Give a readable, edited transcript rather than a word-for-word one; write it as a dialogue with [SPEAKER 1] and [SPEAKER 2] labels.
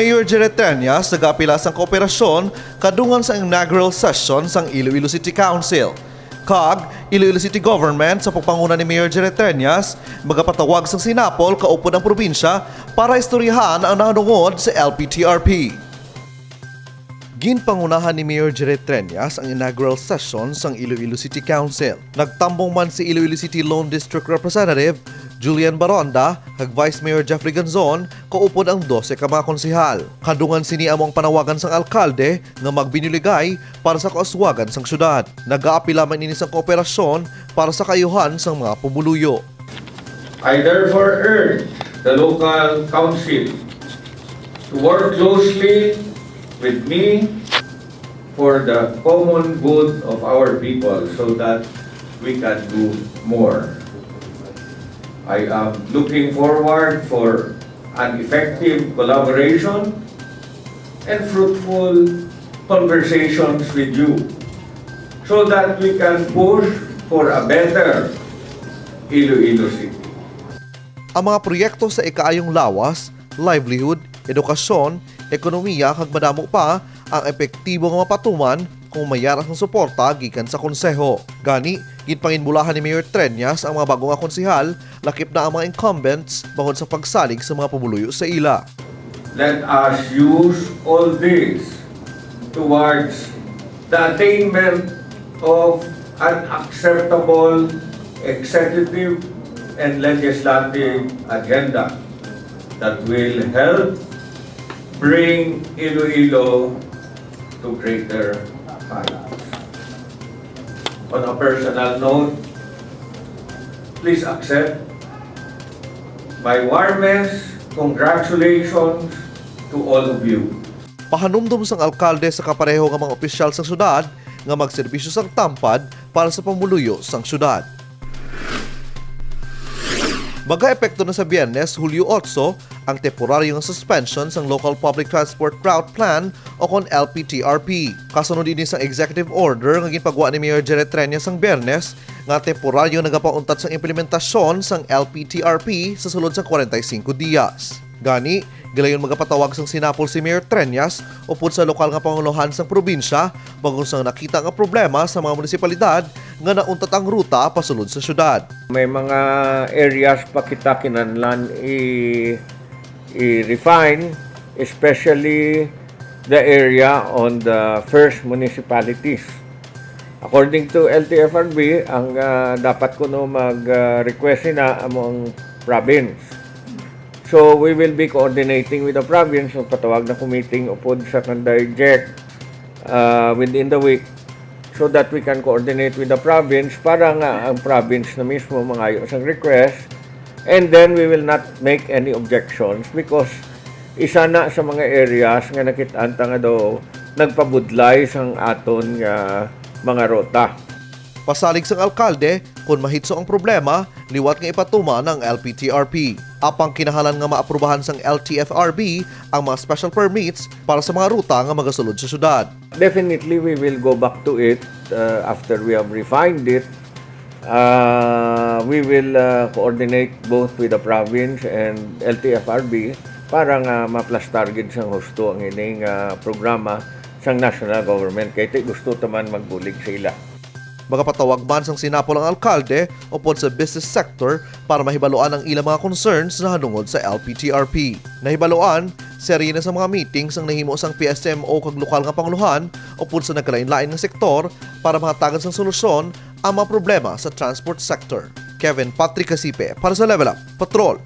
[SPEAKER 1] Mayor Jared Treñas nag-apila sang kooperasyon kadungan sa inaugural session sang Iloilo City Council. Kag, Iloilo City Government sa pagpanguna ni Mayor Jared Treñas magapatawag sang Sinapol kaupod ang probinsya para istoryahan ang nahanungod sa LPTRP. Ginpangunahan ni Mayor Jared Treñas ang inaugural session sang Iloilo City Council. Nagtambong man si Iloilo City Lone District Representative Julian Baronda kag Vice Mayor Jeffrey Ganzon kaupod ang 12 ka mga konsehal. Kadungan sini among panawagan sang alkalde nga magbinuligay para sa kauswagan sang syudad. Nag-aapila man ini sang kooperasyon para sa kayuhan sang mga pumuluyo.
[SPEAKER 2] I therefore urge the local council to work closely with me for the common good of our people so that we can do more. I am looking forward for an effective collaboration and fruitful conversations with you so that we can push for a better Iloilo City.
[SPEAKER 1] Ang mga proyekto sa ikaayong lawas, livelihood, edukasyon, ekonomiya kag madamo pa ang epektibo nga mapatuman kung mayaras ng suporta gikan sa konseho. Gani, ginpanginbulahan ni Mayor Treñas ang mga bagong konsehal, lakip na ang mga incumbents bangod sa pagsalig sa mga pumuluyo sa ila.
[SPEAKER 2] Let us use all this towards the attainment of an acceptable executive and legislative agenda that will help bring Iloilo to greater heights. On a personal note, please accept my warmest congratulations to all of you.
[SPEAKER 1] Pahanumdum sang alkalde sa kapareho nga mga opisyal sa syudad nga magserbisyo sang tampad para sa pamuluyo sang syudad. Maga-epekto na sa Biyernes, Hulyo 8, ang temporaryong suspension sang Local Public Transport Route Plan o kon LPTRP. Kasunod din sang executive order nga ginpagawa ni Mayor Jared Treñas sang Biyernes nga temporaryo nagapauntat sang implementasyon sang LPTRP sa sulod sang 45 diyas. Gani, gilayon magapatawag sang Sinapol si Mayor Treñas upod sa lokal nga panguluhan sang probinsya bago sang nakita nga problema sa mga munisipalidad nga nauntat ang ruta pasulod sa syudad.
[SPEAKER 3] May mga areas pa kita kinahanglan i-refine, especially the area on the first municipalities. According to LTFRB, ang dapat ko no mag-request na among province. So we will be coordinating with the province ng patawag na committee upod sa kanday JEC within the week so that we can coordinate with the province para nga ang province na mismo mangayo sa request, and then we will not make any objections because isa na sa mga areas nga nakitaan nga daw nagpabudlay sang aton nga mga rota.
[SPEAKER 1] Pasalig sang alkalde, kung mahitso ang problema, liwat nga ipatuma ng LPTRP. Apang kinahalan nga maaprubahan sang LTFRB ang mga special permits para sa mga ruta nga magasulod sa syudad.
[SPEAKER 3] Definitely, we will go back to it after we have refined it. We will coordinate both with the province and LTFRB para nga ma-plus target sang husto ang ining programa sang national government. Kaya gusto taman magbulig sa ila.
[SPEAKER 1] Magapatawag man sang Sinapol ang alkalde upod sa business sector para mahibaluan ang ilang mga concerns na hanungod sa LPTRP. Nahibaluan, serye na sa mga meetings ang nahimo sang PSMO kag lokal nga panguluhan upod sa nagkalain-lain nga sektor para mahatagan sang solusyon ang mga problema sa transport sector. Kevin Patrick Casipe para sa Level Up Patrol.